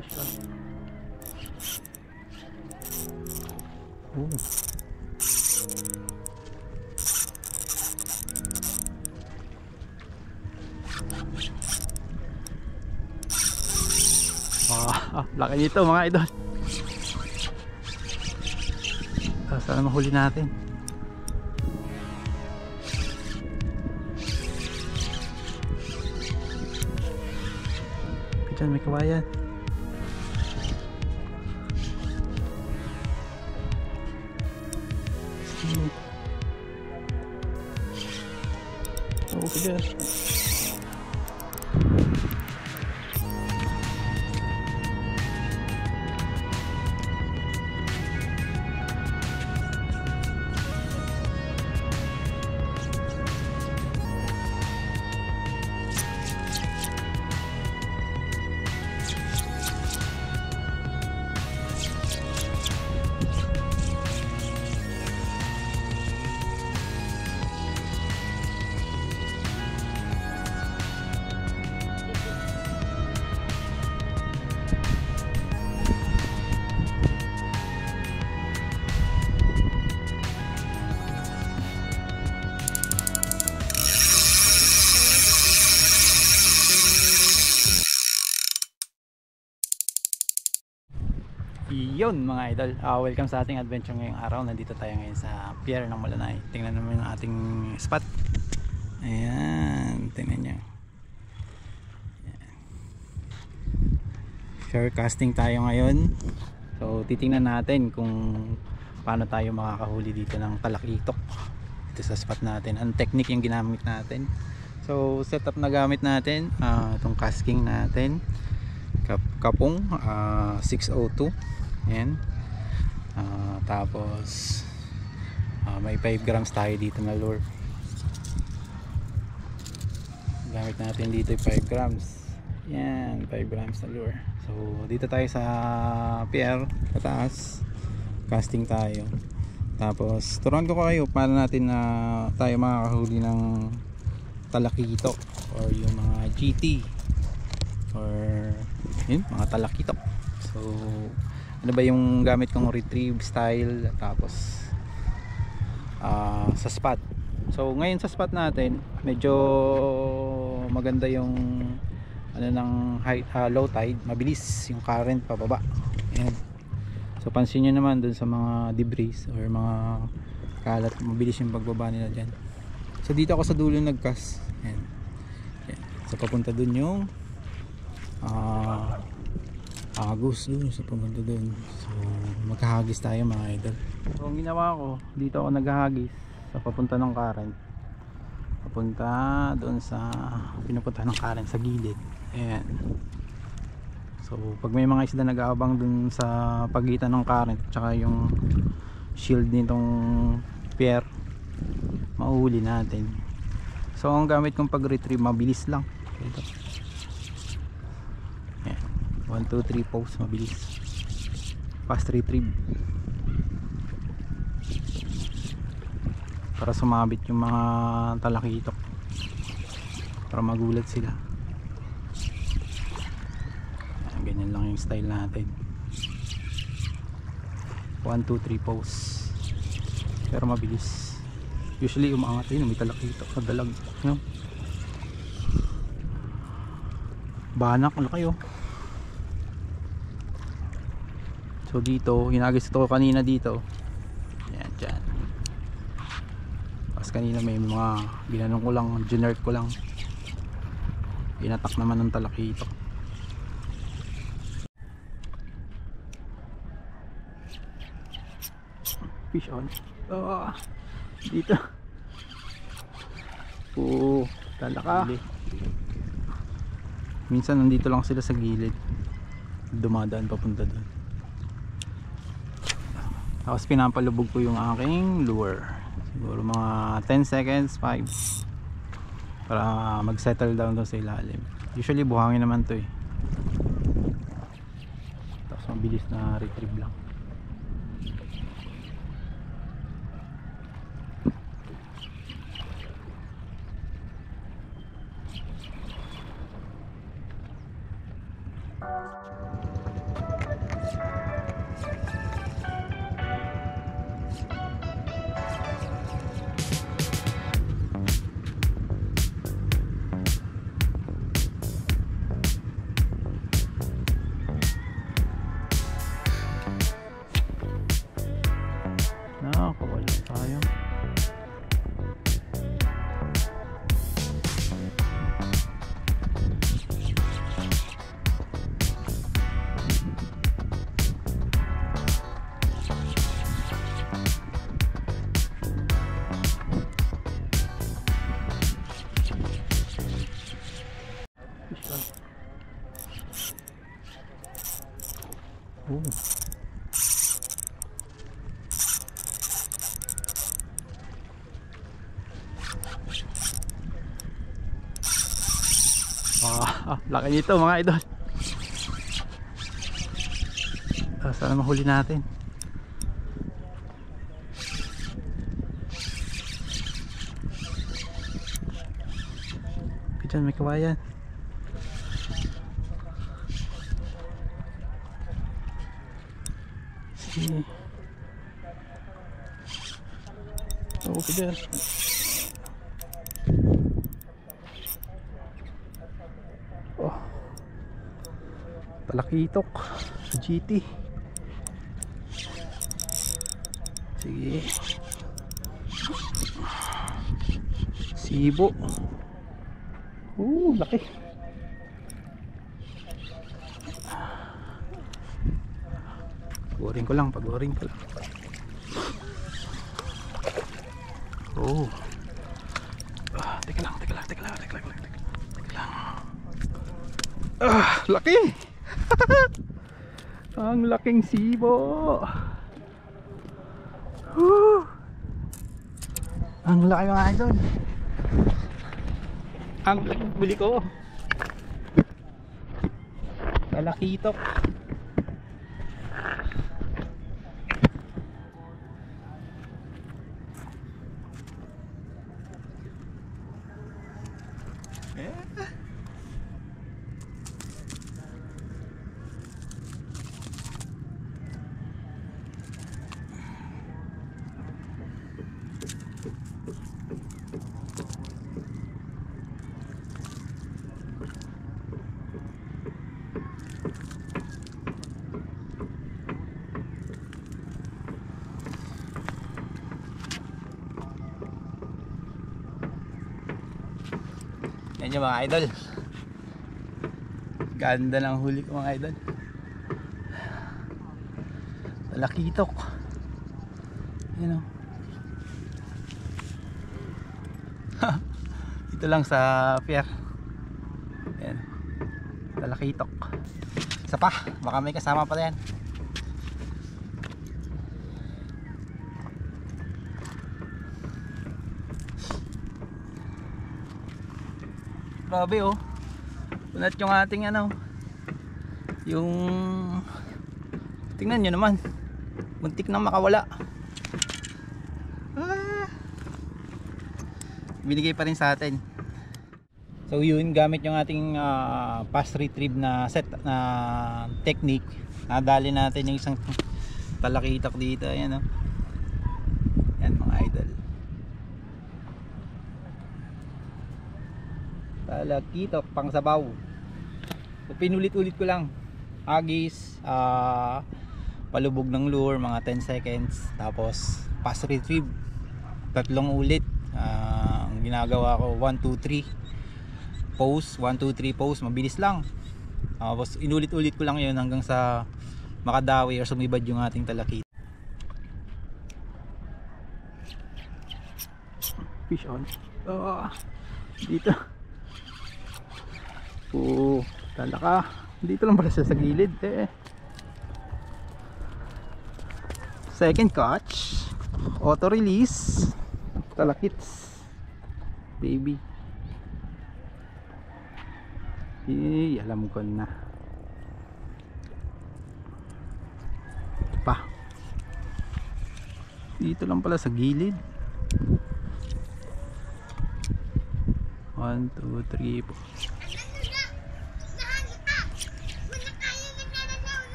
Fish on. Oh. Laki nito mga idol. Sana mahuli natin. Diyan may kawayan. Oh, sige. Yun mga idol, welcome sa ating adventure ngayong araw. Nandito tayo ngayon sa pier ng Malanay. Tingnan naman yung ating spot. Ayan, tingnan nyo. Shore casting tayo ngayon. So titingnan natin kung paano tayo makakahuli dito ng talakitok dito sa spot natin. Ang technique yung ginamit natin. So setup na gamit natin, itong casting natin, kapong 602. Ayan. Tapos may 5 grams tayo dito na lure. Gamit natin dito 5 grams. Yan, 5 grams na lure. So dito tayo sa pier pataas, casting tayo. Tapos turuan ko kayo paano natin tayo makakahuli ng talakitok or yung mga GT or yun, mga talakitok. So ano ba yung gamit kong retrieve style, tapos sa spot. So ngayon sa spot natin medyo maganda yung ano ng low tide, mabilis yung current pababa. Ayan. So pansin nyo naman dun sa mga debris or mga kalat, mabilis yung pagbaba nila dyan. So dito ako sa dulo nagcast. Ayan. Ayan. So papunta dun yung agos dun sa pumunta dun. So maghahagis tayo mga idol. So ang ginawa ko, dito ako naghahagis sa papunta ng current, papunta doon sa pinupunta ng current sa gilid. Ayan. So pag may mga isda nag-aabang dun sa pagitan ng current tsaka yung shield nitong pier, mahuhuli natin. So ang gamit kong pag retrieve mabilis lang. Ito. 1, 2, 3 pose, mabilis, fast retrieve para sumabit yung mga talakitok, para magulat sila. Ganyan lang yung style natin, 1, 2, 3 pose, pero mabilis. Usually umaangat yun, may talakitok sa dalag, no? Banak, ano kayo? So dito, hinagis ito kanina dito. Yan, dyan. Tapos kanina may mga ginanong ko lang, generic ko lang. Inatak naman ng talakitok. Fish on. Dito. Talaka. Minsan nandito lang sila sa gilid. Dumadaan papunta doon. Tapos pinapalubog ko yung aking lure. Siguro mga 10 seconds, 5, para mag settle down doon sa ilalim. Usually buhangin naman to eh. Tapos mabilis na retrieve lang. Oh. Laki nito mga idol. Sana mahuli natin. Diyan may kawayan. Sige. Okay dyan. Oh. Talakitok sa GT. Sige. Sibo. Laki. Pagurin ko lang. Oh. Teka lang. Laki. Ang laking sibo. Ang laki mga idol. Ang laking buli ko. Talakitok. Yan yung mga idol. Ganda ng huli ko mga idol. Talakitok. Yan o. Ito lang sa pier. Yan. Talakitok. Isa pa. Baka may kasama pa yan. Grabe oh. Punat yung ating ano. Yung tingnan nyo naman. Muntik nang makawala. Binigay pa rin sa atin. So yun, gamit yung ating fast retrieve na set na technique. Nadali natin yung isang talakitok dito. Ayan oh. Yan mga idol. Talakitok pang sabaw. So, pinulit-ulit ko lang. Agis, palubog ng lure mga 10 seconds. Tapos fast retrieve 3 ulit. Ang ginagawa ko 1, 2, 3 pose, 1, 2, 3 pose. Mabilis lang. Tapos inulit-ulit ko lang yun hanggang sa makadawi or sumibad yung ating talakit. Fish on. Dito. Talaka. Dito lang pala siya sa gilid Second catch. Auto release. Talakits. Baby. Alam ko na. Pa. Dito lang pala sa gilid. 1, 2, 3, 4.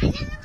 Ayan